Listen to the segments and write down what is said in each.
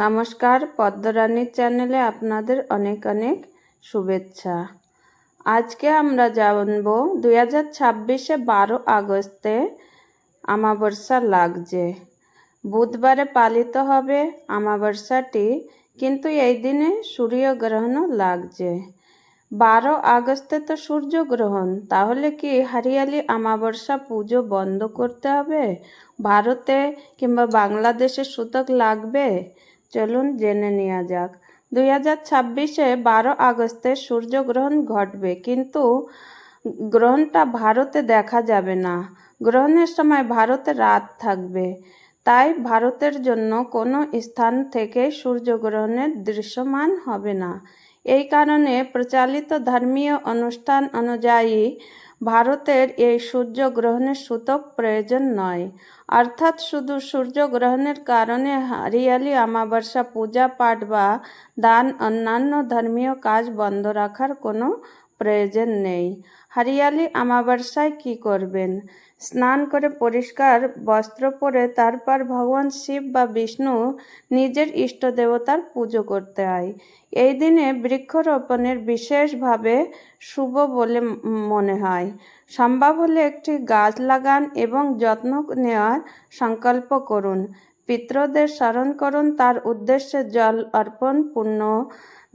নমস্কার, পদ্মরানী চ্যানেলে আপনাদের অনেক অনেক শুভেচ্ছা। আজকে আমরা জানব 2026-এ 12 আগস্টে আমাবস্যা লাগছে। বুধবারে পালিত হবে আমাবস্যাটি, কিন্তু এই দিনে সূর্যগ্রহণও লাগছে। 12 আগস্টে তো সূর্যগ্রহণ, তাহলে কি হরিয়ালি আমাবস্যা পুজো বন্ধ করতে হবে? ভারতে কিংবা বাংলাদেশে সূতক লাগবে? চলুন জেনে নেওয়া যাক। 2026-এ 12 আগস্টে সূর্যগ্রহণ ঘটবে, কিন্তু গ্রহণটা ভারতে দেখা যাবে না। গ্রহণের সময় ভারতে রাত থাকবে, তাই ভারতের জন্য কোনো স্থান থেকে সূর্যগ্রহণের দৃশ্যমান হবে না। এই কারণে প্রচলিত ধর্মীয় অনুষ্ঠান অনুযায়ী ভারতের এই সূর্যগ্রহণের সূতক প্রয়োজন নয়। অর্থাৎ শুধু সূর্যগ্রহণের কারণে হরিয়ালি আমাবস্যা পূজা পাঠ বা দান অন্যান্য ধর্মীয় কাজ বন্ধ রাখার কোনো প্রয়োজন নেই। হরিয়ালি আমাবস্যায় কী করবেন? স্নান করে পরিষ্কার বস্ত্র পরে তারপর ভগবান শিব বা বিষ্ণু নিজের ইষ্ট দেবতার পুজো করতে হয়। এই দিনে বৃক্ষরোপণের বিশেষভাবে শুভ বলে মনে হয়। সম্ভব হলে একটি গাছ লাগান এবং যত্ন নেওয়ার সংকল্প করুন। পিতৃদের স্মরণ করুন, তার উদ্দেশ্যে জল অর্পণ, পুণ্য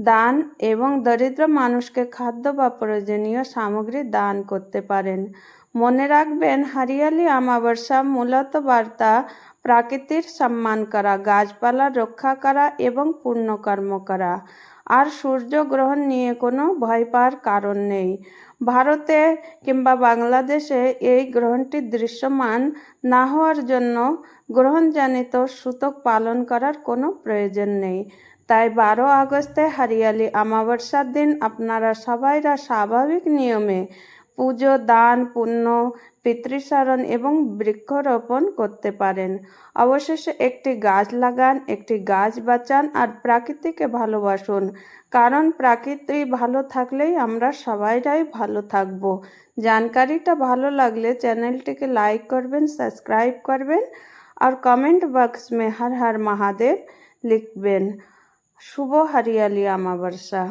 দান এবং দরিদ্র মানুষকে খাদ্য বা প্রয়োজনীয় সামগ্রী দান করতে পারেন। মনে রাখবেন, হরিয়ালি আমাবস্যা মূলত বার্তা প্রকৃতির সম্মান করা, গাছপালা রক্ষা করা এবং পুণ্যকর্ম করা। আর সূর্যগ্রহণ নিয়ে কোনো ভয় পাওয়ার কারণ নেই। ভারতে কিংবা বাংলাদেশে এই গ্রহণটি দৃশ্যমান না হওয়ার জন্য গ্রহণজনিত সূতক পালন করার কোনো প্রয়োজন নেই। তাই 12 আগস্টে হরিয়ালি আমাবস্যার দিন আপনারা সবাইরা স্বাভাবিক নিয়মে পুজো, দান, পুণ্য, পিতৃস্মরণ এবং বৃক্ষরোপণ করতে পারেন। অবশেষে একটি গাছ লাগান, একটি গাছ বাঁচান আর প্রকৃতিকে ভালোবাসুন, কারণ প্রকৃতি ভালো থাকলেই আমরা সবাইরাই ভালো থাকব। জানকারিটা ভালো লাগলে চ্যানেলটিকে লাইক করবেন, সাবস্ক্রাইব করবেন और कमेंट बॉक्स में हर हर महादेव लिखबेन। शुभ हरियाली अमावस्या।